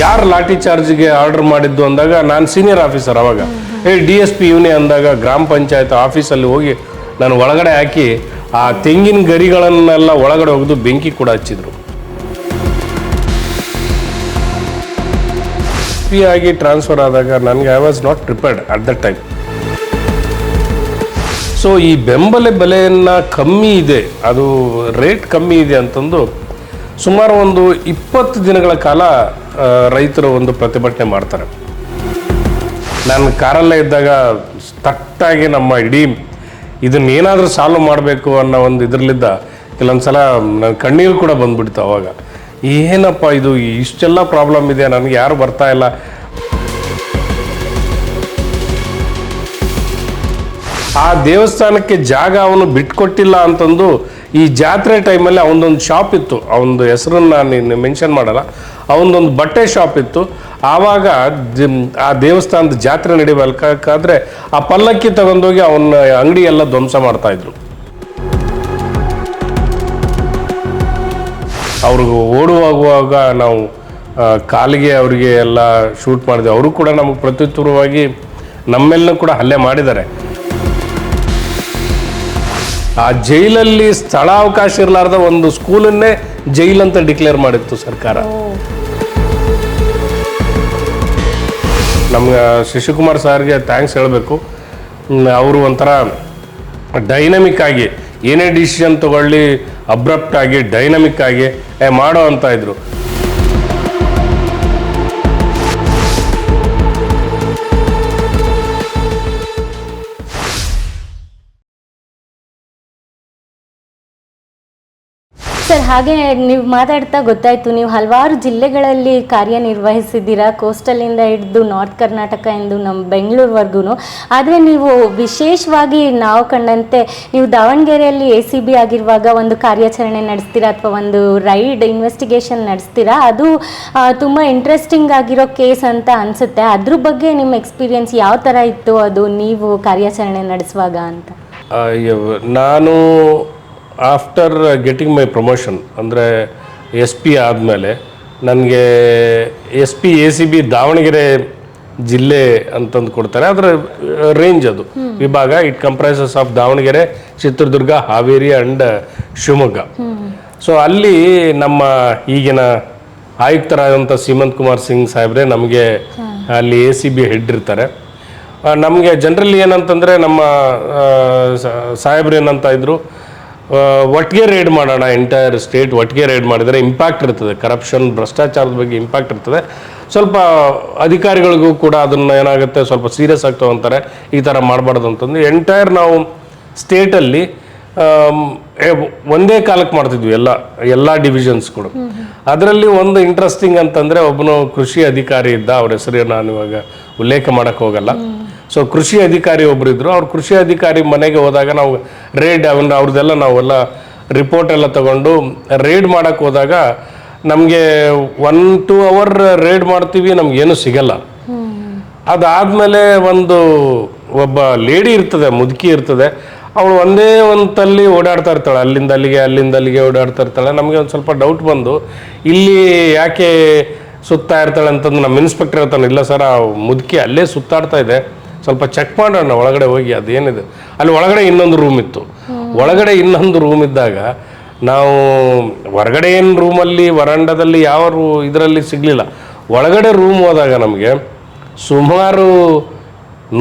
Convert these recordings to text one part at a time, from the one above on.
ಯಾರು ಲಾಠಿ ಚಾರ್ಜ್ಗೆ ಆರ್ಡರ್ ಮಾಡಿದ್ದು ಅಂದಾಗ ನಾನು ಸೀನಿಯರ್ ಆಫೀಸರ್ ಅವಾಗ DSP ಇವನೇ ಅಂದಾಗ ಗ್ರಾಮ ಪಂಚಾಯತ್ ಆಫೀಸಲ್ಲಿ ಹೋಗಿ ನಾನು ಒಳಗಡೆ ಹಾಕಿ ಆ ತೆಂಗಿನ ಗರಿಗಳನ್ನೆಲ್ಲ ಒಳಗಡೆ ಹೋಗಿದ್ದು ಬೆಂಕಿ ಕೂಡ ಹಚ್ಚಿದ್ರು. SP ಆಗಿ ಟ್ರಾನ್ಸ್ಫರ್ ಆದಾಗ ನನಗೆ I was not prepared at the time. So ಈ ಬೆಂಬಲ ಬೆಲೆಯನ್ನು ಕಮ್ಮಿ ಇದೆ, ಅದು ರೇಟ್ ಕಮ್ಮಿ ಇದೆ ಅಂತಂದು ಸುಮಾರು ಒಂದು 20 ದಿನಗಳ ಕಾಲ ರೈತರು ಒಂದು ಪ್ರತಿಭಟನೆ ಮಾಡ್ತಾರೆ. ನಾನು ಕಾರಲ್ಲೇ ಇದ್ದಾಗ ತಟ್ಟಾಗಿ ನಮ್ಮ ಇಡೀ ಇದನ್ನೇನಾದರೂ ಸಾಲ್ವ್ ಮಾಡಬೇಕು ಅನ್ನೋ ಒಂದು ಇದರಲ್ಲಿದ್ದ ಕೆಲವೊಂದು ಸಲ ನನ್ನ ಕಣ್ಣೀರು ಕೂಡ ಬಂದ್ಬಿಡ್ತು. ಅವಾಗ ಏನಪ್ಪ ಇದು ಇಷ್ಟೆಲ್ಲ ಪ್ರಾಬ್ಲಮ್ ಇದೆ, ನನಗೆ ಯಾರು ಬರ್ತಾ ಇಲ್ಲ. ಆ ದೇವಸ್ಥಾನಕ್ಕೆ ಜಾಗ ಅವನು ಬಿಟ್ಕೊಟ್ಟಿಲ್ಲ ಅಂತಂದು ಈ ಜಾತ್ರೆ ಟೈಮಲ್ಲಿ ಅವನದೊಂದು ಶಾಪ್ ಇತ್ತು, ಅವನದು ಹೆಸರನ್ನು ನಾನು ಮೆನ್ಷನ್ ಮಾಡಲ್ಲ, ಅವನದೊಂದು ಬಟ್ಟೆ ಶಾಪ್ ಇತ್ತು. ಆವಾಗ ಆ ದೇವಸ್ಥಾನದ ಜಾತ್ರೆ ನಡಿಬೇಕಾದ್ರೆ ಆ ಪಲ್ಲಕ್ಕಿ ತಗೊಂಡೋಗಿ ಅವನ ಅಂಗಡಿ ಎಲ್ಲ ಧ್ವಂಸ ಮಾಡ್ತಾಯಿದ್ರು. ಅವ್ರಿಗೆ ಓಡುವಾಗುವಾಗ ನಾವು ಕಾಲಿಗೆ ಅವರಿಗೆ ಎಲ್ಲ ಶೂಟ್ ಮಾಡಿದೆ. ಅವರು ಕೂಡ ನಮಗೆ ಪ್ರತ್ಯುತ್ತರವಾಗಿ ನಮ್ಮೆಲ್ಲ ಕೂಡ ಹಲ್ಲೆ ಮಾಡಿದ್ದಾರೆ. ಆ ಜೈಲಲ್ಲಿ ಸ್ಥಳಾವಕಾಶ ಇರಲಾರ್ದ ಒಂದು ಸ್ಕೂಲನ್ನೇ ಜೈಲ್ ಅಂತ ಡಿಕ್ಲೇರ್ ಮಾಡಿತ್ತು ಸರ್ಕಾರ. ನಮ್ಗೆ ಶಶಿಕುಮಾರ್ ಸರ್ಗೆ ಥ್ಯಾಂಕ್ಸ್ ಹೇಳಬೇಕು. ಅವರು ಒಂಥರ ಡೈನಮಿಕ್ ಆಗಿ ಏನೇ ಡಿಸಿಷನ್ ತಗೊಳ್ಳಿ ಅಬ್ರಪ್ಟ್ ಆಗಿ ಡೈನಮಿಕ್ ಆಗಿ ಮಾಡೋ ಅಂತ ಇದ್ರು. ಸರ್, ಹಾಗೆ ನೀವು ಮಾತಾಡ್ತಾ ಗೊತ್ತಾಯಿತು ನೀವು ಹಲವಾರು ಜಿಲ್ಲೆಗಳಲ್ಲಿ ಕಾರ್ಯನಿರ್ವಹಿಸಿದ್ದೀರಾ, ಕೋಸ್ಟಲಿಂದ ಹಿಡಿದು ನಾರ್ತ್ ಕರ್ನಾಟಕ ಎಂದು ನಮ್ಮ ಬೆಂಗಳೂರುವರೆಗೂ. ಆದರೆ ನೀವು ವಿಶೇಷವಾಗಿ ನಾವು ಕಂಡಂತೆ ನೀವು ದಾವಣಗೆರೆಯಲ್ಲಿ ACB ಆಗಿರುವಾಗ ಒಂದು ಕಾರ್ಯಾಚರಣೆ ನಡೆಸ್ತೀರಾ ಅಥವಾ ಒಂದು ರೈಡ್ ಇನ್ವೆಸ್ಟಿಗೇಷನ್ ನಡೆಸ್ತೀರಾ. ಅದು ತುಂಬ ಇಂಟ್ರೆಸ್ಟಿಂಗ್ ಆಗಿರೋ ಕೇಸ್ ಅಂತ ಅನಿಸುತ್ತೆ. ಅದ್ರ ಬಗ್ಗೆ ನಿಮ್ಮ ಎಕ್ಸ್ಪೀರಿಯನ್ಸ್ ಯಾವ ಥರ ಇತ್ತು, ಅದು ನೀವು ಕಾರ್ಯಾಚರಣೆ ನಡೆಸುವಾಗ ಅಂತ? ನಾನು ಆಫ್ಟರ್ ಗೆಟಿಂಗ್ ಮೈ ಪ್ರಮೋಷನ್ ಅಂದರೆ SP ಆದಮೇಲೆ ನನಗೆ SP ACB ದಾವಣಗೆರೆ ಜಿಲ್ಲೆ ಅಂತಂದು ಕೊಡ್ತಾರೆ. ಅದರ ರೇಂಜ್ ಅದು ವಿಭಾಗ. It comprises of Davanagere, Chitradurga, Haveri and Shivamogga. So ಅಲ್ಲಿ ನಮ್ಮ ಈಗಿನ ಆಯುಕ್ತರಾದಂಥ ಸೀಮಂತ್ ಕುಮಾರ್ ಸಿಂಗ್ ಸಾಹೇಬ್ರೆ ನಮಗೆ ಅಲ್ಲಿ ACB ಹೆಡ್ ಇರ್ತಾರೆ. ನಮಗೆ ಜನರಲಿ ಏನಂತಂದರೆ ನಮ್ಮ ಸಾಹೇಬ್ರು ಏನಂತ ಇದ್ರು, ಒಟ್ಟಿಗೆ ರೇಡ್ ಮಾಡೋಣ, ಎಂಟೈರ್ ಸ್ಟೇಟ್ ಒಟ್ಟಿಗೆ ರೇಡ್ ಮಾಡಿದರೆ ಇಂಪ್ಯಾಕ್ಟ್ ಇರ್ತದೆ, ಕರಪ್ಷನ್ ಭ್ರಷ್ಟಾಚಾರದ ಬಗ್ಗೆ ಇಂಪ್ಯಾಕ್ಟ್ ಇರ್ತದೆ, ಸ್ವಲ್ಪ ಅಧಿಕಾರಿಗಳಿಗೂ ಕೂಡ ಅದನ್ನು ಏನಾಗುತ್ತೆ ಸ್ವಲ್ಪ ಸೀರಿಯಸ್ ಆಗಿ ತಗೊತಾರೆ, ಈ ಥರ ಮಾಡಬಾರ್ದು ಅಂತಂದು ಎಂಟೈರ್ ನಾವು ಸ್ಟೇಟಲ್ಲಿ ಒಂದೇ ಕಾಲಕ್ಕೆ ಮಾಡ್ತಿದ್ವಿ ಎಲ್ಲ ಡಿವಿಷನ್ಸ್ ಕೂಡ. ಅದರಲ್ಲಿ ಒಂದು ಇಂಟ್ರೆಸ್ಟಿಂಗ್ ಅಂತಂದರೆ ಒಬ್ಬನು ಕೃಷಿ ಅಧಿಕಾರಿ ಇದ್ದ, ಅವ್ರ ಹೆಸರು ನಾನು ಇವಾಗ ಉಲ್ಲೇಖ ಮಾಡೋಕ್ಕೆ ಹೋಗಲ್ಲ. ಸೊ ಕೃಷಿ ಅಧಿಕಾರಿ ಒಬ್ರು ಇದ್ರು. ಅವ್ರು ಕೃಷಿ ಅಧಿಕಾರಿ ಮನೆಗೆ ಹೋದಾಗ ನಾವು ರೇಡ್ ಅವ್ರದ್ದೆಲ್ಲ ನಾವೆಲ್ಲ ರಿಪೋರ್ಟ್ ಎಲ್ಲ ತಗೊಂಡು ರೇಡ್ ಮಾಡೋಕ್ಕೆ ಹೋದಾಗ ನಮಗೆ 1-2 ಅವರ್ ರೇಡ್ ಮಾಡ್ತೀವಿ, ನಮಗೇನು ಸಿಗಲ್ಲ. ಅದಾದಮೇಲೆ ಒಬ್ಬ ಲೇಡಿ ಇರ್ತದೆ, ಮುದುಕಿ ಇರ್ತದೆ, ಅವಳು ಒಂದೇ ಒಂದಲ್ಲಿ ಓಡಾಡ್ತಾ ಇರ್ತಾಳೆ, ಅಲ್ಲಿಂದ ಅಲ್ಲಿಗೆ ಓಡಾಡ್ತಾ ಇರ್ತಾಳೆ. ನಮಗೆ ಒಂದು ಸ್ವಲ್ಪ ಡೌಟ್ ಬಂದು ಇಲ್ಲಿ ಯಾಕೆ ಸುತ್ತಾ ಇರ್ತಾಳೆ ಅಂತಂದು ನಮ್ಮ ಇನ್ಸ್ಪೆಕ್ಟರ್ ಹೇಳ್ತಾನೆ, ಇಲ್ಲ ಸರ್ ಆ ಮುದುಕಿ ಅಲ್ಲೇ ಸುತ್ತಾಡ್ತಾ ಇದೆ, ಸ್ವಲ್ಪ ಚೆಕ್ ಮಾಡೋಣ ಒಳಗಡೆ ಹೋಗಿ ಅದೇನಿದೆ. ಅಲ್ಲಿ ಒಳಗಡೆ ಇನ್ನೊಂದು ರೂಮ್ ಇತ್ತು. ಒಳಗಡೆ ಇನ್ನೊಂದು ರೂಮ್ ಇದ್ದಾಗ ನಾವು ಹೊರಗಡೆ ಏನು ರೂಮಲ್ಲಿ ವರಾಂಡದಲ್ಲಿ ಯಾವ ಇದರಲ್ಲಿ ಸಿಗಲಿಲ್ಲ. ಒಳಗಡೆ ರೂಮ್ ಹೋದಾಗ ನಮಗೆ ಸುಮಾರು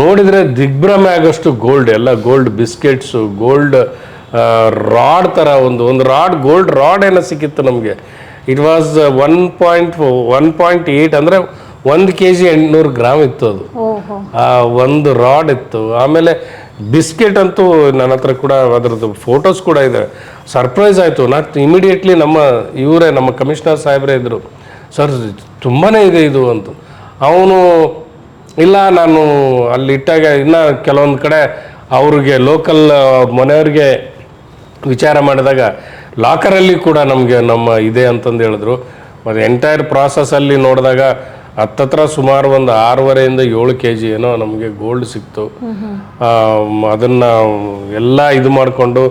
ನೋಡಿದರೆ ದಿಗ್ಭ್ರಮೆ ಆಗೋಷ್ಟು ಗೋಲ್ಡ್, ಎಲ್ಲ ಗೋಲ್ಡ್ ಬಿಸ್ಕೆಟ್ಸು, ಗೋಲ್ಡ್ ರಾಡ್ ಥರ ಒಂದು ರಾಡ್, ಗೋಲ್ಡ್ ರಾಡ್ ಏನೋ ಸಿಕ್ಕಿತ್ತು ನಮಗೆ. ಇಟ್ ವಾಸ್ 1.8 ಅಂದರೆ 1 kg 800 ಗ್ರಾಮ್ ಇತ್ತು ಅದು. ಒಂದು ರಾಡ್ ಇತ್ತು. ಆಮೇಲೆ ಬಿಸ್ಕೆಟ್ ಅಂತೂ ನನ್ನ ಹತ್ರ ಕೂಡ ಅದರದ್ದು ಫೋಟೋಸ್ ಕೂಡ ಇದೆ. ಸರ್ಪ್ರೈಸ್ ಆಯಿತು. ನಾನು ಇಮಿಡಿಯೇಟ್ಲಿ ನಮ್ಮ ಕಮಿಷನರ್ ಸಾಹೇಬ್ರೇ ಇದ್ದರು, ಸರ್ ತುಂಬಾ ಇದೆ ಇದು ಅಂತ. ಅವನು ಇಲ್ಲ, ನಾನು ಅಲ್ಲಿ ಇಟ್ಟಾಗ ಇನ್ನು ಕೆಲವೊಂದು ಕಡೆ ಅವ್ರಿಗೆ ಲೋಕಲ್ ಮನೆಯವ್ರಿಗೆ ವಿಚಾರ ಮಾಡಿದಾಗ ಲಾಕರಲ್ಲಿ ಕೂಡ ನಮಗೆ ಇದೆ ಅಂತಂದು ಹೇಳಿದ್ರು. ಮತ್ತು ಎಂಟೈರ್ ಪ್ರಾಸೆಸ್ಸಲ್ಲಿ ನೋಡಿದಾಗ ಹತ್ತತ್ರ ಸುಮಾರು ಒಂದು 6.5 to 7 kg ಏನೋ ನಮಗೆ ಗೋಲ್ಡ್ ಸಿಕ್ತು. ಅದನ್ನು ಎಲ್ಲ ಇದು ಮಾಡಿಕೊಂಡು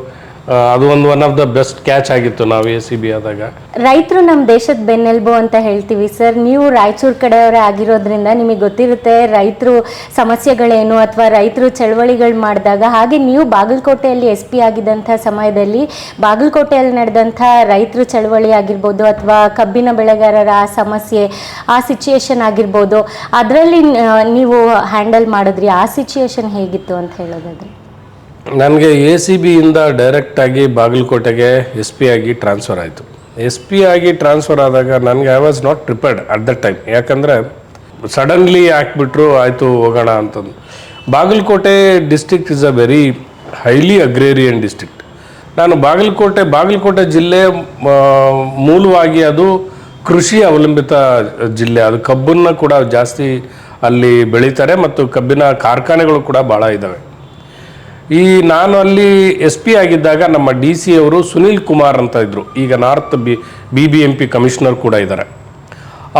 ಅದು one of the best catch ಆಗಿತ್ತು ನಾವು ACB ಆದಾಗ. ರೈತರು ನಮ್ಮ ದೇಶದ ಬೆನ್ನೆಲುಬು ಅಂತ ಹೇಳ್ತೀವಿ ಸರ್. ನೀವು ರಾಯಚೂರು ಕಡೆಯವರೇ ಆಗಿರೋದ್ರಿಂದ ನಿಮಗೆ ಗೊತ್ತಿರುತ್ತೆ ರೈತರು ಸಮಸ್ಯೆಗಳೇನು ಅಥವಾ ರೈತರು ಚಳವಳಿಗಳು ಮಾಡಿದಾಗ. ಹಾಗೆ ನೀವು ಬಾಗಲಕೋಟೆಯಲ್ಲಿ SP ಆಗಿದ್ದಂಥ ಸಮಯದಲ್ಲಿ ಬಾಗಲಕೋಟೆಯಲ್ಲಿ ನಡೆದಂಥ ರೈತರು ಚಳವಳಿ ಆಗಿರ್ಬೋದು ಅಥವಾ ಕಬ್ಬಿನ ಬೆಳೆಗಾರರ ಆ ಸಮಸ್ಯೆ, ಆ ಸಿಚುಯೇಷನ್ ಆಗಿರ್ಬೋದು, ಅದರಲ್ಲಿ ನೀವು ಹ್ಯಾಂಡಲ್ ಮಾಡಿದ್ರಿ. ಆ ಸಿಚುಯೇಷನ್ ಹೇಗಿತ್ತು ಅಂತ ಹೇಳೋದಾದ್ರೆ? ನನಗೆ ACB ಇಂದ ಡೈರೆಕ್ಟಾಗಿ ಬಾಗಲಕೋಟೆಗೆ SP ಆಗಿ ಟ್ರಾನ್ಸ್ಫರ್ ಆಯಿತು. SP ಆಗಿ ಟ್ರಾನ್ಸ್ಫರ್ ಆದಾಗ ನನಗೆ I was not prepared at the time. ಯಾಕಂದರೆ ಸಡನ್ಲಿ ಹಾಕ್ಬಿಟ್ರು ಆಯಿತು ಹೋಗೋಣ ಅಂತಂದು. Bagalkote district is a very highly agrarian district. ನಾನು ಬಾಗಲಕೋಟೆ ಜಿಲ್ಲೆ ಮೂಲವಾಗಿ ಅದು ಕೃಷಿ ಅವಲಂಬಿತ ಜಿಲ್ಲೆ. ಅದು ಕಬ್ಬನ್ನು ಕೂಡ ಜಾಸ್ತಿ ಅಲ್ಲಿ ಬೆಳೀತಾರೆ ಮತ್ತು ಕಬ್ಬಿನ ಕಾರ್ಖಾನೆಗಳು ಕೂಡ ಭಾಳ ಇದ್ದಾವೆ. ನಾನು ಅಲ್ಲಿ SP ಆಗಿದ್ದಾಗ ನಮ್ಮ DC ಅವರು ಸುನಿಲ್ ಕುಮಾರ್ ಅಂತ ಇದ್ದರು. ಈಗ ನಾರ್ತ್ BBMP ಕಮಿಷನರ್ ಕೂಡ ಇದ್ದಾರೆ.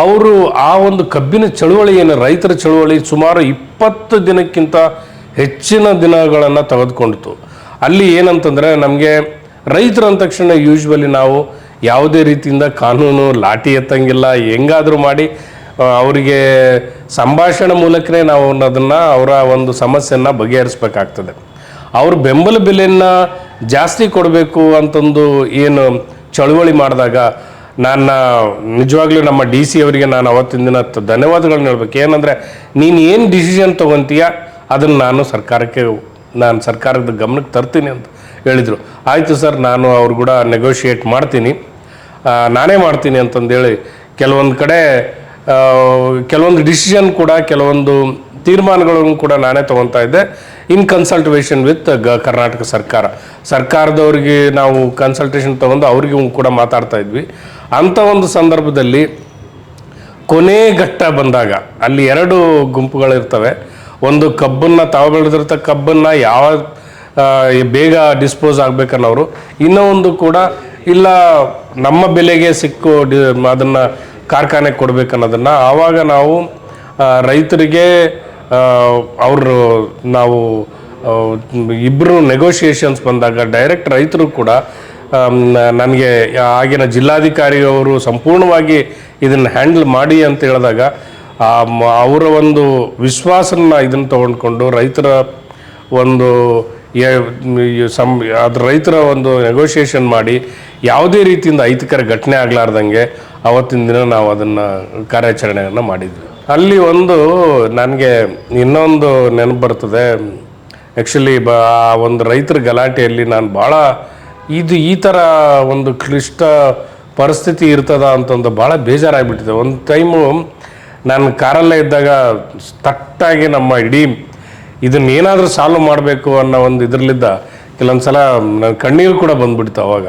ಅವರು ಆ ಒಂದು ಕಬ್ಬಿನ ಚಳುವಳಿ ಏನು ರೈತರ ಚಳುವಳಿ ಸುಮಾರು 20 ದಿನಕ್ಕಿಂತ ಹೆಚ್ಚಿನ ದಿನಗಳನ್ನು ತೆಗೆದುಕೊಂಡಿತು. ಅಲ್ಲಿ ಏನಂತಂದರೆ ನಮಗೆ ರೈತರು ಅಂದ ತಕ್ಷಣ ಯೂಶ್ವಲಿ ನಾವು ಯಾವುದೇ ರೀತಿಯಿಂದ ಕಾನೂನು ಲಾಠಿ ಎತ್ತಂಗಿಲ್ಲ. ಹೆಂಗಾದರೂ ಮಾಡಿ ಅವರಿಗೆ ಸಂಭಾಷಣೆ ಮೂಲಕನೇ ನಾವು ಅದನ್ನು ಅವರ ಒಂದು ಸಮಸ್ಯೆಯನ್ನು ಬಗೆಹರಿಸ್ಬೇಕಾಗ್ತದೆ. ಅವರು ಬೆಂಬಲ ಬೆಲೆಯನ್ನು ಜಾಸ್ತಿ ಕೊಡಬೇಕು ಅಂತಂದು ಏನು ಚಳುವಳಿ ಮಾಡಿದಾಗ ನಿಜವಾಗ್ಲೂ ನಮ್ಮ DC ಅವರಿಗೆ ನಾನು ಅವತ್ತಿನ ದಿನ ಧನ್ಯವಾದಗಳನ್ನ ಹೇಳ್ಬೇಕು. ಏನಂದರೆ ನೀನು ಏನು ಡಿಸಿಷನ್ ತೊಗೊತೀಯ ಅದನ್ನು ನಾನು ಸರ್ಕಾರದ ಗಮನಕ್ಕೆ ತರ್ತೀನಿ ಅಂತ ಹೇಳಿದರು. ಆಯಿತು ಸರ್, ನಾನು ಅವ್ರು ಕೂಡ ನೆಗೋಷಿಯೇಟ್ ಮಾಡ್ತೀನಿ, ನಾನೇ ಮಾಡ್ತೀನಿ ಅಂತಂದೇಳಿ ಕೆಲವೊಂದು ಕಡೆ ಕೆಲವೊಂದು ಡಿಸಿಷನ್ ಕೂಡ ಕೆಲವೊಂದು ತೀರ್ಮಾನಗಳನ್ನು ಕೂಡ ನಾನೇ ತೊಗೊತಾ ಇದ್ದೆ ಇನ್ ಕನ್ಸಲ್ಟೇಷನ್ ವಿತ್ ಕರ್ನಾಟಕ ಸರ್ಕಾರದವ್ರಿಗೆ ನಾವು ಕನ್ಸಲ್ಟೇಷನ್ ತೊಗೊಂಡು ಅವ್ರಿಗೂ ಕೂಡ ಮಾತಾಡ್ತಾ ಇದ್ವಿ. ಅಂಥ ಒಂದು ಸಂದರ್ಭದಲ್ಲಿ ಕೊನೆ ಘಟ್ಟ ಬಂದಾಗ ಅಲ್ಲಿ 2 ಗುಂಪುಗಳಿರ್ತವೆ. ಒಂದು ಕಬ್ಬನ್ನು ತಾವು ಬೆಳೆದಿರ್ತ ಕಬ್ಬನ್ನು ಯಾವ ಬೇಗ ಡಿಸ್ಪೋಸ್ ಆಗಬೇಕನ್ನೋರು, ಇನ್ನೂ ಒಂದು ಕೂಡ ಇಲ್ಲ ನಮ್ಮ ಬೆಲೆಗೆ ಸಿಕ್ಕು ಅದನ್ನು ಕಾರ್ಖಾನೆಗೆ ಕೊಡಬೇಕನ್ನೋದನ್ನು. ಆವಾಗ ನಾವು ರೈತರಿಗೆ ನಾವು ಇಬ್ಬರು ನೆಗೋಷಿಯೇಷನ್ಸ್ ಬಂದಾಗ ಡೈರೆಕ್ಟ್ ರೈತರು ಕೂಡ ನನಗೆ ಆಗಿನ ಜಿಲ್ಲಾಧಿಕಾರಿಯವರು ಸಂಪೂರ್ಣವಾಗಿ ಇದನ್ನು ಹ್ಯಾಂಡಲ್ ಮಾಡಿ ಅಂತ ಹೇಳಿದಾಗ ಅವರ ಒಂದು ವಿಶ್ವಾಸನ ಇದನ್ನು ತೊಗೊಂಡ್ಕೊಂಡು ರೈತರ ಒಂದು ರೈತರ ಒಂದು ನೆಗೋಷಿಯೇಷನ್ ಮಾಡಿ ಯಾವುದೇ ರೀತಿಯಿಂದ ಅಹಿತಕರ ಘಟನೆ ಆಗಲಾರ್ದಂಗೆ ಅವತ್ತಿನ ದಿನ ನಾವು ಅದನ್ನು ಕಾರ್ಯಾಚರಣೆಯನ್ನು ಮಾಡಿದ್ವಿ. ಅಲ್ಲಿ ನನಗೆ ಇನ್ನೊಂದು ನೆನಪು ಬರ್ತದೆ. ಆ್ಯಕ್ಚುಲಿ ಒಂದು ರೈತರ ಗಲಾಟೆಯಲ್ಲಿ ನಾನು ಭಾಳ ಈ ಥರ ಒಂದು ಕ್ಲಿಷ್ಟ ಪರಿಸ್ಥಿತಿ ಇರ್ತದ ಅಂತಂದು ಭಾಳ ಬೇಜಾರಾಗಿಬಿಟ್ಟಿದೆ. ಒಂದು ಟೈಮು ನಾನು ಕಾರಲ್ಲೇ ಇದ್ದಾಗ ತಟ್ಟಾಗಿ ನಮ್ಮ ಇಡೀ ಇದನ್ನೇನಾದರೂ ಸಾಲ್ವ್ ಮಾಡಬೇಕು ಅನ್ನೋ ಒಂದು ಇದರಲ್ಲಿದ್ದ ಕೆಲವೊಂದು ಸಲ ನನ್ನ ಕಣ್ಣೀರು ಕೂಡ ಬಂದುಬಿಡ್ತು. ಅವಾಗ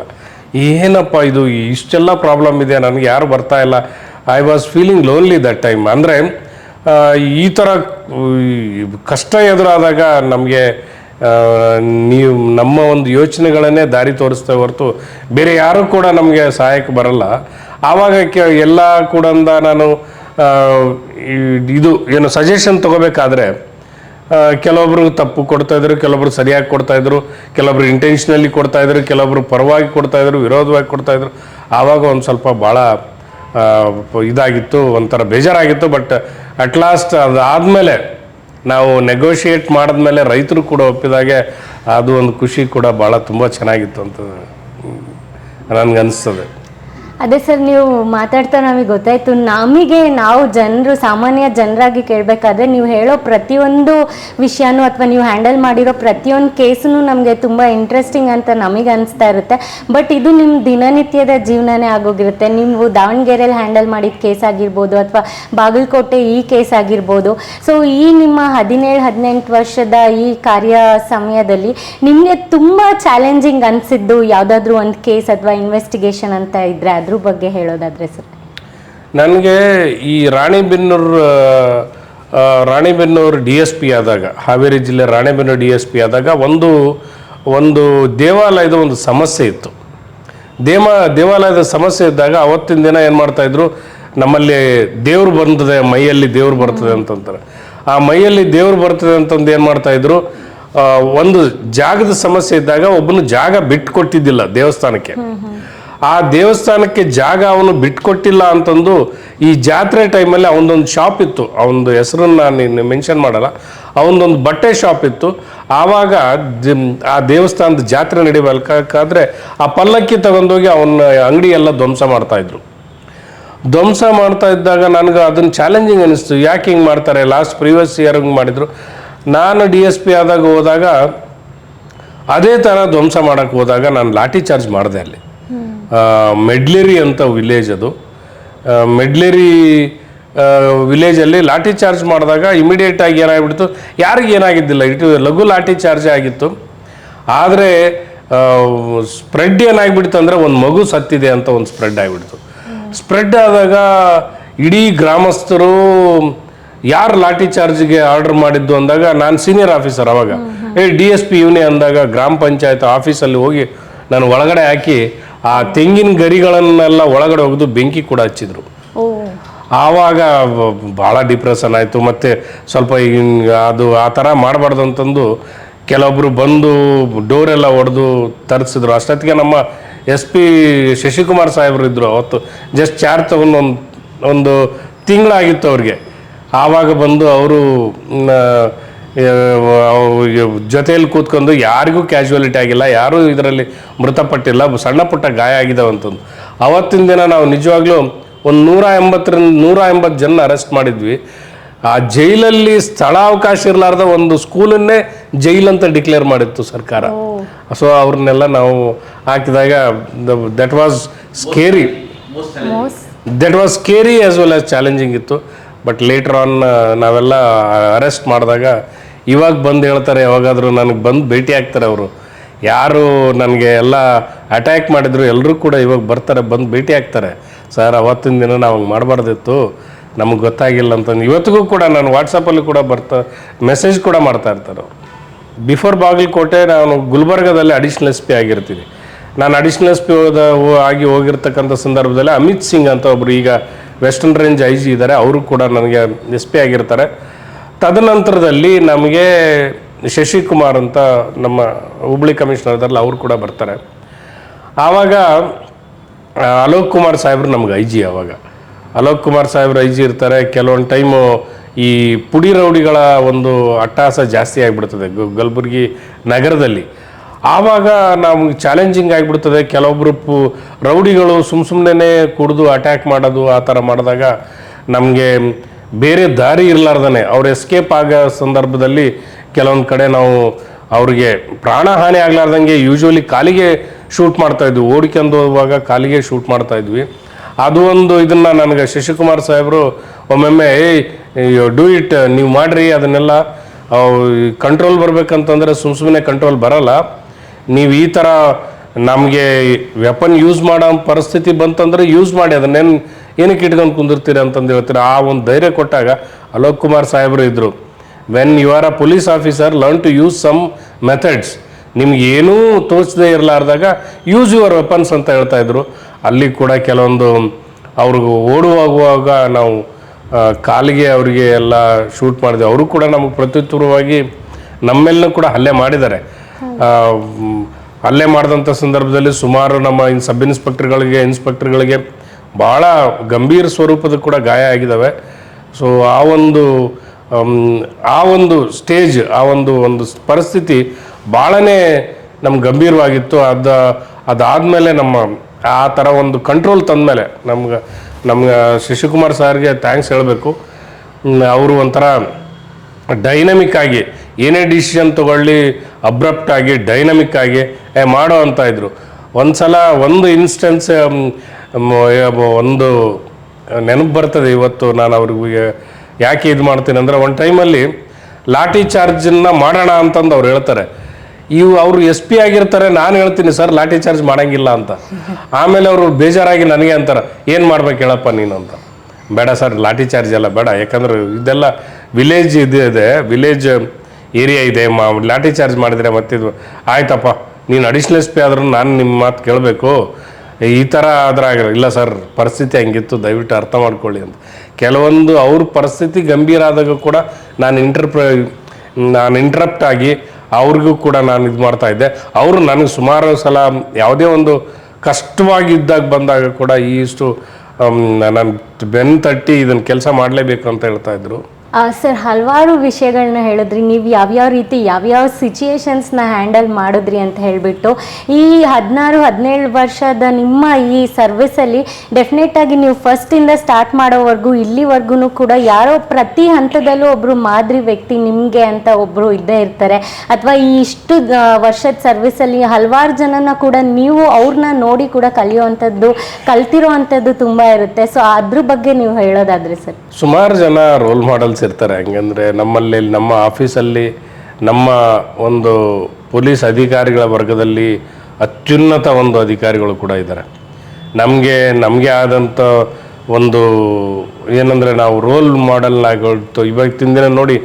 ಏನಪ್ಪ ಇದು ಇಷ್ಟೆಲ್ಲ ಪ್ರಾಬ್ಲಮ್ ಇದೆ, ನನಗೆ ಯಾರು ಬರ್ತಾ ಇಲ್ಲ. I was feeling lonely that time. ಅಂದರೆ ಈ ಥರ ಕಷ್ಟ ಎದುರಾದಾಗ ನಮಗೆ ನೀವು ನಮ್ಮ ಒಂದು ಯೋಚನೆಗಳನ್ನೇ ದಾರಿ ತೋರಿಸ್ತೇವೆ ಹೊರತು ಬೇರೆ ಯಾರೂ ಕೂಡ ನಮಗೆ ಸಹಾಯಕ್ಕೆ ಬರಲ್ಲ. ಆವಾಗ ಎಲ್ಲ ಕೂಡ ನಾನು ಇದು ಏನು ಸಜೆಷನ್ ತೊಗೋಬೇಕಾದ್ರೆ ಕೆಲವೊಬ್ರು ತಪ್ಪು ಕೊಡ್ತಾಯಿದ್ರು, ಕೆಲವೊಬ್ರು ಸರಿಯಾಗಿ ಕೊಡ್ತಾಯಿದ್ರು, ಕೆಲವೊಬ್ರು ಇಂಟೆನ್ಷನಲಿ ಕೊಡ್ತಾಯಿದ್ರು, ಕೆಲವೊಬ್ರು ಪರವಾಗಿ ಕೊಡ್ತಾಯಿದ್ರು, ವಿರೋಧವಾಗಿ ಕೊಡ್ತಾಯಿದ್ರು. ಆವಾಗ ಒಂದು ಸ್ವಲ್ಪ ಭಾಳ ಇದಾಗಿತ್ತು, ಒಂಥರ ಬೇಜಾರಾಗಿತ್ತು. ಬಟ್ ಅಟ್ ಲಾಸ್ಟ್ ಅದಾದಮೇಲೆ ನಾವು ನೆಗೋಷಿಯೇಟ್ ಮಾಡಿದ್ಮೇಲೆ ರೈತರು ಕೂಡ ಒಪ್ಪಿದಾಗೆ ಅದು ಒಂದು ಖುಷಿ ಕೂಡ ಭಾಳ ತುಂಬ ಚೆನ್ನಾಗಿತ್ತು ಅಂತ ನನಗನ್ನಿಸ್ತದೆ. ಅದೇ ಸರ್, ನೀವು ಮಾತಾಡ್ತಾ ನಮಗೆ ಗೊತ್ತಾಯ್ತು. ನಾವು ಸಾಮಾನ್ಯ ಜನರಾಗಿ ಕೇಳಬೇಕಾದ್ರೆ ನೀವು ಹೇಳೋ ಪ್ರತಿಯೊಂದು ವಿಷಯನೂ ಅಥವಾ ನೀವು ಹ್ಯಾಂಡಲ್ ಮಾಡಿರೋ ಪ್ರತಿಯೊಂದು ಕೇಸನ್ನು ನಮಗೆ ತುಂಬ ಇಂಟ್ರೆಸ್ಟಿಂಗ್ ಅಂತ ನಮಗೆ ಅನಿಸ್ತಾ ಇರುತ್ತೆ. ಬಟ್ ಇದು ನಿಮ್ಮ ದಿನನಿತ್ಯದ ಜೀವನನೇ ಆಗೋಗಿರುತ್ತೆ. ನೀವು ದಾವಣಗೆರೆಯಲ್ಲಿ ಹ್ಯಾಂಡಲ್ ಮಾಡಿದ ಕೇಸ್ ಆಗಿರ್ಬೋದು ಅಥವಾ ಬಾಗಲಕೋಟೆ ಈ ಕೇಸ್ ಆಗಿರ್ಬೋದು. ಸೊ ಈ ನಿಮ್ಮ 17-18 ವರ್ಷದ ಈ ಕಾರ್ಯ ಸಮಯದಲ್ಲಿ ನಿಮಗೆ ತುಂಬ ಚಾಲೆಂಜಿಂಗ್ ಅನಿಸಿದ್ದು ಯಾವುದಾದ್ರೂ ಒಂದು ಕೇಸ್ ಅಥವಾ ಇನ್ವೆಸ್ಟಿಗೇಷನ್ ಅಂತ ಇದ್ದರೆ ಅದ್ರ ಬಗ್ಗೆ ಹೇಳೋದಾದ್ರೆ ಸರ್? ನನಗೆ ಈ ರಾಣಿಬೆನ್ನೂರು DSP ಆದಾಗ, ಹಾವೇರಿ ಜಿಲ್ಲೆ ರಾಣಿಬೆನ್ನೂರು DSP ಆದಾಗ ಒಂದು ದೇವಾಲಯದ ಒಂದು ಸಮಸ್ಯೆ ಇತ್ತು. ದೇವಾಲಯದ ಸಮಸ್ಯೆ ಇದ್ದಾಗ ಅವತ್ತಿನ ದಿನ ಏನು ಮಾಡ್ತಾಯಿದ್ರು, ನಮ್ಮಲ್ಲಿ ದೇವ್ರು ಬಂದಿದೆ, ಮೈಯಲ್ಲಿ ದೇವ್ರು ಬರ್ತದೆ ಅಂತಂತಾರೆ. ಆ ಮೈಯಲ್ಲಿ ದೇವ್ರು ಬರ್ತದೆ ಅಂತಂದು ಏನು ಮಾಡ್ತಾಯಿದ್ರು, ಒಂದು ಜಾಗದ ಸಮಸ್ಯೆ ಇದ್ದಾಗ ಒಬ್ಬನು ಜಾಗ ಬಿಟ್ಕೊಟ್ಟಿದ್ದಿಲ್ಲ ದೇವಸ್ಥಾನಕ್ಕೆ. ಆ ದೇವಸ್ಥಾನಕ್ಕೆ ಜಾಗ ಅವನು ಬಿಟ್ಕೊಟ್ಟಿಲ್ಲ ಅಂತಂದು ಈ ಜಾತ್ರೆ ಟೈಮಲ್ಲಿ ಅವನದೊಂದು ಶಾಪ್ ಇತ್ತು, ಅವನದು ಹೆಸರನ್ನು ನಾನು ಮೆನ್ಷನ್ ಮಾಡಲ್ಲ, ಅವನದೊಂದು ಬಟ್ಟೆ ಶಾಪ್ ಇತ್ತು. ಆವಾಗ ಆ ದೇವಸ್ಥಾನದ ಜಾತ್ರೆ ನಡಿಬೇಕಾದ್ರೆ ಆ ಪಲ್ಲಕ್ಕಿ ತಗೊಂಡೋಗಿ ಅವನ ಅಂಗಡಿ ಎಲ್ಲ ಧ್ವಂಸ ಮಾಡ್ತಾಯಿದ್ರು. ಧ್ವಂಸ ಮಾಡ್ತಾ ಇದ್ದಾಗ ನನಗೆ ಅದನ್ನು ಚಾಲೆಂಜಿಂಗ್ ಅನ್ನಿಸ್ತು, ಯಾಕೆ ಹಿಂಗೆ ಮಾಡ್ತಾರೆ, ಲಾಸ್ಟ್ ಪ್ರೀವಿಯಸ್ ಇಯರ್ ಹಿಂಗೆ ಮಾಡಿದರು. ನಾನು DSP ಆದಾಗ ಹೋದಾಗ ಅದೇ ಥರ ಧ್ವಂಸ ಮಾಡೋಕ್ಕೆ ಹೋದಾಗ ನಾನು ಲಾಠಿ ಚಾರ್ಜ್ ಮಾಡಿದೆ ಅಲ್ಲಿ. ಮೆಡ್ಲೇರಿ ಅಂತ ವಿಲೇಜ್ ಅದು. ಮೆಡ್ಲೇರಿ ವಿಲೇಜಲ್ಲಿ ಲಾಠಿ ಚಾರ್ಜ್ ಮಾಡಿದಾಗ ಇಮಿಡಿಯೇಟಾಗಿ ಏನಾಗ್ಬಿಡ್ತು, ಯಾರಿಗೂ ಏನಾಗಿದ್ದಿಲ್ಲ, ಇಟ್ಟು ಲಘು ಲಾಠಿ ಚಾರ್ಜ್ ಆಗಿತ್ತು. ಆದರೆ ಸ್ಪ್ರೆಡ್ ಏನಾಗ್ಬಿಡ್ತು ಅಂದರೆ ಒಂದು ಮಗು ಸತ್ತಿದೆ ಅಂತ ಒಂದು ಸ್ಪ್ರೆಡ್ ಆಗಿಬಿಡ್ತು. ಸ್ಪ್ರೆಡ್ ಆದಾಗ ಇಡೀ ಗ್ರಾಮಸ್ಥರು ಯಾರು ಲಾಠಿ ಚಾರ್ಜ್ಗೆ ಆರ್ಡರ್ ಮಾಡಿದ್ದು ಅಂದಾಗ ನಾನು ಸೀನಿಯರ್ ಆಫೀಸರ್ ಅವಾಗ, DSP ಇವನೇ ಅಂದಾಗ ಗ್ರಾಮ ಪಂಚಾಯತ್ ಆಫೀಸಲ್ಲಿ ಹೋಗಿ ನಾನು ಒಳಗಡೆ ಹಾಕಿ ಆ ತೆಂಗಿನ ಗರಿಗಳನ್ನೆಲ್ಲ ಒಳಗಡೆ ಹೋಗಿದ್ದು ಬೆಂಕಿ ಕೂಡ ಹಚ್ಚಿದ್ರು. ಆವಾಗ ಭಾಳ ಡಿಪ್ರೆಷನ್ ಆಯಿತು. ಮತ್ತು ಸ್ವಲ್ಪ ಅದು ಆ ಥರ ಮಾಡಬಾರ್ದು ಅಂತಂದು ಕೆಲವೊಬ್ಬರು ಬಂದು ಡೋರೆಲ್ಲ ಹೊಡೆದು ತರಿಸಿದ್ರು. ಅಷ್ಟೊತ್ತಿಗೆ ನಮ್ಮ SP ಶಶಿಕುಮಾರ್ ಸಾಹೇಬರು ಇದ್ದರು. ಅವತ್ತು ಜಸ್ಟ್ ಚಾರ್ಜ್ ತಗೊಂಡು ಒಂದು ತಿಂಗಳಾಗಿತ್ತು ಅವ್ರಿಗೆ. ಆವಾಗ ಬಂದು ಅವರು ಜೊತೆಯಲ್ಲಿ ಕೂತ್ಕೊಂಡು ಯಾರಿಗೂ ಕ್ಯಾಶುಯಾಲಿಟಿ ಆಗಿಲ್ಲ, ಯಾರೂ ಇದರಲ್ಲಿ ಮೃತಪಟ್ಟಿಲ್ಲ, ಸಣ್ಣ ಪುಟ್ಟ ಗಾಯ ಆಗಿದ್ದಾವಂತಂದು. ಅವತ್ತಿನ ದಿನ ನಾವು ನಿಜವಾಗ್ಲೂ ಒಂದು 180 ಜನ ಅರೆಸ್ಟ್ ಮಾಡಿದ್ವಿ. ಆ ಜೈಲಲ್ಲಿ ಸ್ಥಳಾವಕಾಶ ಇರಲಾರ್ದ ಒಂದು ಸ್ಕೂಲನ್ನೇ ಜೈಲಂತ ಡಿಕ್ಲೇರ್ ಮಾಡಿತ್ತು ಸರ್ಕಾರ. ಸೊ ಅವ್ರನ್ನೆಲ್ಲ ನಾವು ಹಾಕಿದಾಗ that was scary as well as challenging ಇತ್ತು. ಬಟ್ ಲೇಟರ್ ಆನ್ ನಾವೆಲ್ಲ ಅರೆಸ್ಟ್ ಮಾಡಿದಾಗ ಇವಾಗ ಬಂದು ಹೇಳ್ತಾರೆ, ಯಾವಾಗಾದರೂ ನನಗೆ ಬಂದು ಭೇಟಿ ಆಗ್ತಾರೆ ಅವರು, ಯಾರು ನನಗೆ ಎಲ್ಲ ಅಟ್ಯಾಕ್ ಮಾಡಿದ್ರು ಎಲ್ಲರೂ ಕೂಡ ಇವಾಗ ಬರ್ತಾರೆ, ಬಂದು ಭೇಟಿ ಆಗ್ತಾರೆ. ಸರ್ ಅವತ್ತಿನ ದಿನ ನಾವು ಹಂಗೆ ಮಾಡಬಾರ್ದಿತ್ತು, ನಮಗೆ ಗೊತ್ತಾಗಿಲ್ಲ ಅಂತಂದು ಇವತ್ತಿಗೂ ಕೂಡ ನಾನು ವಾಟ್ಸಪ್ಪಲ್ಲಿ ಕೂಡ ಮೆಸೇಜ್ ಕೂಡ ಮಾಡ್ತಾ ಇರ್ತಾರೆ ಅವರು. ಬಿಫೋರ್ ಬಾಗಲಕೋಟೆ ನಾನು ಗುಲ್ಬರ್ಗದಲ್ಲಿ ಅಡಿಷ್ನಲ್ SP ಆಗಿರ್ತೀನಿ. ನಾನು ಅಡಿಷ್ನಲ್ SP ಆಗಿ ಹೋಗಿರ್ತಕ್ಕಂಥ ಸಂದರ್ಭದಲ್ಲಿ ಅಮಿತ್ ಸಿಂಗ್ ಅಂತ ಒಬ್ಬರು ಈಗ ವೆಸ್ಟರ್ನ್ ರೇಂಜ್ IG ಇದ್ದಾರೆ, ಅವರು ಕೂಡ ನನಗೆ SP ಆಗಿರ್ತಾರೆ. ತದನಂತರದಲ್ಲಿ ನಮಗೆ ಶಶಿಕುಮಾರ್ ಅಂತ ನಮ್ಮ ಹುಬ್ಳಿ ಕಮಿಷನರ್ ಇದ್ದಾರಲ್ಲ ಅವರು ಕೂಡ ಬರ್ತಾರೆ. ಆವಾಗ ಅಲೋಕ್ ಕುಮಾರ್ ಸಾಹೇಬ್ರು ನಮ್ಗೆ IG. ಆವಾಗ ಅಲೋಕ್ ಕುಮಾರ್ ಸಾಹೇಬ್ರು IG ಇರ್ತಾರೆ. ಕೆಲವೊಂದು ಟೈಮು ಈ ಪುಡಿ ರೌಡಿಗಳ ಒಂದು ಅಟ್ಟಹಾಸ ಜಾಸ್ತಿ ಆಗಿಬಿಡ್ತದೆ ಕಲಬುರಗಿ ನಗರದಲ್ಲಿ. ಆವಾಗ ನಮ್ಗೆ ಚಾಲೆಂಜಿಂಗ್ ಆಗಿಬಿಡ್ತದೆ. ಕೆಲವೊಬ್ಬರು ರೌಡಿಗಳು ಸುಮ್ಮನೆ ಕುಡಿದು ಅಟ್ಯಾಕ್ ಮಾಡೋದು ಆ ಥರ ಮಾಡಿದಾಗ ನಮಗೆ ಬೇರೆ ದಾರಿ ಇರಲಾರ್ದೇ ಅವ್ರು ಎಸ್ಕೇಪ್ ಆಗೋ ಸಂದರ್ಭದಲ್ಲಿ ಕೆಲವೊಂದು ಕಡೆ ನಾವು ಅವ್ರಿಗೆ ಪ್ರಾಣಹಾನಿ ಆಗ್ಲಾರ್ದಂಗೆ ಯೂಶ್ವಲಿ ಕಾಲಿಗೆ ಶೂಟ್ ಮಾಡ್ತಾಯಿದ್ವಿ, ಓಡಿಕೊಂಡು ಹೋಗುವಾಗ ಕಾಲಿಗೆ ಶೂಟ್ ಮಾಡ್ತಾಯಿದ್ವಿ. ಅದು ಒಂದು ಇದನ್ನು ನನಗೆ ಶಶಿಕುಮಾರ್ ಸಾಹೇಬರು ಒಮ್ಮೊಮ್ಮೆ ಡೂ ಇಟ್, ನೀವು ಮಾಡಿರಿ, ಅದನ್ನೆಲ್ಲ ಕಂಟ್ರೋಲ್ ಬರಬೇಕಂತಂದರೆ ಸುಮ್ಮನೆ ಕಂಟ್ರೋಲ್ ಬರಲ್ಲ, ನೀವು ಈ ಥರ ನಮಗೆ ವೆಪನ್ ಯೂಸ್ ಮಾಡೋ ಪರಿಸ್ಥಿತಿ ಬಂತಂದರೆ ಯೂಸ್ ಮಾಡಿ, ಅದನ್ನೇನು ಏನಕ್ಕೆ ಇಟ್ಕೊಂಡು ಕುಂದಿರ್ತೀರಿ ಅಂತಂದು ಹೇಳ್ತೀರ. ಆ ಒಂದು ಧೈರ್ಯ ಕೊಟ್ಟಾಗ ಅಲೋಕ್ ಕುಮಾರ್ ಸಾಹೇಬರು ಇದ್ದರು, when you are a police officer learn to use some methods, ನಿಮ್ಗೆ ಏನೂ ತೋಚದೇ ಇರಲಾರ್ದಾಗ ಯೂಸ್ ಯುವರ್ ವೆಪನ್ಸ್ ಅಂತ ಹೇಳ್ತಾಯಿದ್ರು. ಅಲ್ಲಿ ಕೂಡ ಕೆಲವೊಂದು ಅವ್ರಿಗೆ ಓಡುವಾಗುವಾಗ ನಾವು ಕಾಲಿಗೆ ಅವರಿಗೆ ಎಲ್ಲ ಶೂಟ್ ಮಾಡಿದ್ವಿ. ಅವರು ಕೂಡ ನಮಗೆ ಪ್ರತ್ಯುತ್ತರವಾಗಿ ನಮ್ಮೆಲ್ಲೂ ಕೂಡ ಹಲ್ಲೆ ಮಾಡಿದ್ದಾರೆ. ಹಲ್ಲೆ ಮಾಡಿದಂಥ ಸಂದರ್ಭದಲ್ಲಿ ಸುಮಾರು ನಮ್ಮ ಸಬ್ ಇನ್ಸ್ಪೆಕ್ಟರ್ಗಳಿಗೆ ಭಾಳ ಗಂಭೀರ ಸ್ವರೂಪದ ಕೂಡ ಗಾಯ ಆಗಿದ್ದಾವೆ. ಸೊ ಆ ಒಂದು ಸ್ಟೇಜ್, ಆ ಒಂದು ಪರಿಸ್ಥಿತಿ ಭಾಳನೇ ನಮ್ಗೆ ಗಂಭೀರವಾಗಿತ್ತು. ಅದಾದಮೇಲೆ ನಮ್ಮ ಆ ಥರ ಒಂದು ಕಂಟ್ರೋಲ್ ತಂದಮೇಲೆ ನಮ್ಗೆ ಶಶಿಕುಮಾರ್ ಸಾರ್ಗೆ ಥ್ಯಾಂಕ್ಸ್ ಹೇಳಬೇಕು. ಅವರು ಒಂಥರ ಡೈನಮಿಕ್ ಆಗಿ ಏನೇ ಡಿಸಿಷನ್ ತೊಗೊಳ್ಳಿ ಅಬ್ರಪ್ಟ್ ಆಗಿ ಡೈನಮಿಕ್ ಆಗಿ ಮಾಡೋ ಅಂತ ಇದ್ರು. ಒಂದು ಇನ್ಸ್ಟೆನ್ಸ್ ಒಂದು ನೆನಪು ಬರ್ತದೆ ಇವತ್ತು. ನಾನು ಅವ್ರಿಗೆ ಯಾಕೆ ಇದು ಮಾಡ್ತೀನಿ ಅಂದರೆ, ಒಂದು ಟೈಮಲ್ಲಿ ಲಾಠಿ ಚಾರ್ಜನ್ನು ಮಾಡೋಣ ಅಂತಂದು ಅವ್ರು ಹೇಳ್ತಾರೆ. ಅವರು SP ಆಗಿರ್ತಾರೆ, ನಾನು ಹೇಳ್ತೀನಿ ಸರ್ ಲಾಠಿ ಚಾರ್ಜ್ ಮಾಡೋಂಗಿಲ್ಲ ಅಂತ. ಆಮೇಲೆ ಅವರು ಬೇಜಾರಾಗಿ ನನಗೆ ಅಂತಾರೆ, ಏನು ಮಾಡ್ಬೇಕು ಹೇಳಪ್ಪ ನೀನು ಅಂತ. ಬೇಡ ಸರ್ ಲಾಠಿ ಚಾರ್ಜ್ ಎಲ್ಲ ಬೇಡ, ಯಾಕಂದ್ರೆ ಇದೆಲ್ಲ ವಿಲೇಜ್ ಇದೆ, ವಿಲೇಜ್ ಏರಿಯಾ ಇದೆ, ಲಾಠಿ ಚಾರ್ಜ್ ಮಾಡಿದರೆ ಮತ್ತಿದು ಆಯ್ತಪ್ಪ, ನೀನು ಅಡಿಷ್ನಲ್ SP ಆದ್ರೂ ನಾನು ನಿಮ್ಮ ಮಾತು ಕೇಳಬೇಕು, ಈ ಥರ ಆದ್ರೆ ಇಲ್ಲ ಸರ್ ಪರಿಸ್ಥಿತಿ ಹಂಗಿತ್ತು, ದಯವಿಟ್ಟು ಅರ್ಥ ಮಾಡ್ಕೊಳ್ಳಿ ಅಂತ. ಕೆಲವೊಂದು ಅವ್ರ ಪರಿಸ್ಥಿತಿ ಗಂಭೀರ ಆದಾಗ ಕೂಡ ನಾನು ಇಂಟರಪ್ಟ್ ಆಗಿ ಅವ್ರಿಗೂ ಕೂಡ ನಾನು ಇದು ಮಾಡ್ತಾ ಇದ್ದೆ. ಅವರು ನನಗೆ ಸುಮಾರು ಸಲ ಯಾವುದೇ ಒಂದು ಕಷ್ಟವಾಗಿದ್ದಾಗ ಬಂದಾಗ ಕೂಡ ಇಷ್ಟು ನಾನು ಬೆನ್ನು ತಟ್ಟಿ ಇದನ್ನು ಕೆಲಸ ಮಾಡಲೇಬೇಕು ಅಂತ ಹೇಳ್ತಾ ಇದ್ರು. ಸರ್, ಹಲವಾರು ವಿಷಯಗಳನ್ನ ಹೇಳಿದ್ರಿ, ನೀವು ಯಾವ್ಯಾವ ರೀತಿ ಯಾವ್ಯಾವ ಸಿಚುಯೇಷನ್ಸ್ನ ಹ್ಯಾಂಡಲ್ ಮಾಡಿದ್ರಿ ಅಂತ ಹೇಳಿಬಿಟ್ಟು. ಈ 16-17 ವರ್ಷದ ನಿಮ್ಮ ಈ ಸರ್ವಿಸಲ್ಲಿ ಡೆಫಿನೆಟಾಗಿ ನೀವು ಫಸ್ಟಿಂದ ಸ್ಟಾರ್ಟ್ ಮಾಡೋವರೆಗೂ ಇಲ್ಲಿವರೆಗೂ ಕೂಡ ಯಾರೋ ಪ್ರತಿ ಹಂತದಲ್ಲೂ ಒಬ್ಬರು ಮಾದರಿ ವ್ಯಕ್ತಿ ನಿಮಗೆ ಅಂತ ಒಬ್ಬರು ಇದ್ದೇ ಇರ್ತಾರೆ. ಅಥವಾ ಈ ಇಷ್ಟು ವರ್ಷದ ಸರ್ವಿಸಲ್ಲಿ ಹಲವಾರು ಜನನ ಕೂಡ ನೀವು ಅವ್ರನ್ನ ನೋಡಿ ಕೂಡ ಕಲ್ತಿರೋ ಅಂಥದ್ದು ತುಂಬ ಇರುತ್ತೆ. ಸೊ ಅದ್ರ ಬಗ್ಗೆ ನೀವು ಹೇಳೋದಾದ್ರೆ ಸರ್. ಸುಮಾರು ಜನ ರೋಲ್ ಮಾಡೆಲ್ಸ್ ಇರ್ತಾರೆ. ಹಂಗಂದ್ರೆ ನಮ್ಮಲ್ಲಿ ನಮ್ಮ ಆಫೀಸಲ್ಲಿ ನಮ್ಮ ಒಂದು ಪೊಲೀಸ್ ಅಧಿಕಾರಿಗಳ ವರ್ಗದಲ್ಲಿ ಅತ್ಯುನ್ನತ ಒಂದು ಅಧಿಕಾರಿಗಳು ಕೂಡ ಇದ್ದಾರೆ. ನಮಗೆ ಆದಂಥ ಒಂದು ಏನಂದರೆ ನಾವು ರೋಲ್ ಮಾಡೆಲ್ನಾಗೊಳ್ತು. ಇವತ್ತಿನ ದಿನ ನೋಡಿ,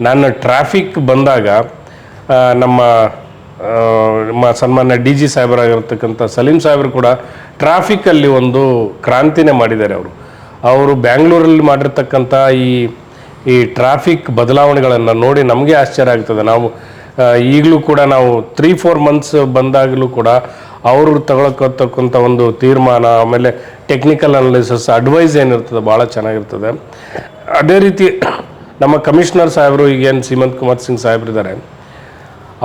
ನಾನು ಟ್ರಾಫಿಕ್ ಬಂದಾಗ ನಮ್ಮ ಸನ್ಮಾನ್ಯ DG ಸಾಹೇಬರಾಗಿರ್ತಕ್ಕಂಥ ಸಲೀಂ ಸಾಹೇಬರು ಕೂಡ ಟ್ರಾಫಿಕ್ಕಲ್ಲಿ ಒಂದು ಕ್ರಾಂತಿನೇ ಮಾಡಿದ್ದಾರೆ. ಅವರು ಬ್ಯಾಂಗ್ಳೂರಲ್ಲಿ ಮಾಡಿರ್ತಕ್ಕಂಥ ಈ ಟ್ರಾಫಿಕ್ ಬದಲಾವಣೆಗಳನ್ನು ನೋಡಿ ನಮಗೆ ಆಶ್ಚರ್ಯ ಆಗ್ತದೆ. ನಾವು ಈಗಲೂ ಕೂಡ ನಾವು 3-4 ಮಂತ್ಸ್ ಬಂದಾಗಲೂ ಕೂಡ ಅವರು ತಗೊಳಕ್ಕಂಥ ಒಂದು ತೀರ್ಮಾನ, ಆಮೇಲೆ ಟೆಕ್ನಿಕಲ್ ಅನಾಲಿಸಿಸ್, ಅಡ್ವೈಸ್ ಏನಿರ್ತದೆ ಭಾಳ ಚೆನ್ನಾಗಿರ್ತದೆ. ಅದೇ ರೀತಿ ನಮ್ಮ ಕಮಿಷನರ್ ಸಾಹೇಬರು, ಈಗೇನು ಸೀಮಂತ್ ಕುಮಾರ್ ಸಿಂಗ್ ಸಾಹೇಬರಿದ್ದಾರೆ,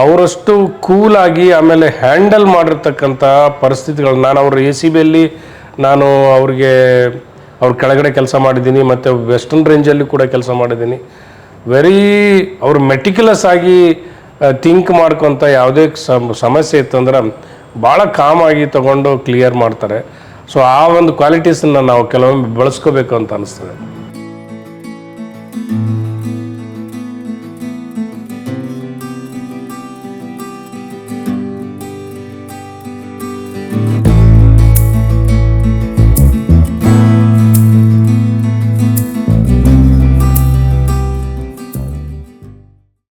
ಅವರಷ್ಟು ಕೂಲಾಗಿ ಆಮೇಲೆ ಹ್ಯಾಂಡಲ್ ಮಾಡಿರ್ತಕ್ಕಂಥ ಪರಿಸ್ಥಿತಿಗಳು. ನಾನು ಅವ್ರ ACBಯಲ್ಲಿ ನಾನು ಅವ್ರ ಕೆಳಗಡೆ ಕೆಲಸ ಮಾಡಿದ್ದೀನಿ, ಮತ್ತು ವೆಸ್ಟರ್ನ್ ರೇಂಜಲ್ಲಿ ಕೂಡ ಕೆಲಸ ಮಾಡಿದ್ದೀನಿ. ಅವರು ಮೆಟಿಕ್ಯುಲಸ್ ಆಗಿ ಥಿಂಕ್ ಮಾಡ್ಕೊತ ಯಾವುದೇ ಸಮಸ್ಯೆ ಇತ್ತಂದ್ರೆ ಭಾಳ ಕಾಮಾಗಿ ತಗೊಂಡು ಕ್ಲಿಯರ್ ಮಾಡ್ತಾರೆ. ಸೊ ಆ ಒಂದು ಕ್ವಾಲಿಟೀಸನ್ನು ನಾವು ಕೆಲವೊಮ್ಮೆ ಬಳಸ್ಕೋಬೇಕು ಅಂತ ಅನಿಸ್ತದೆ.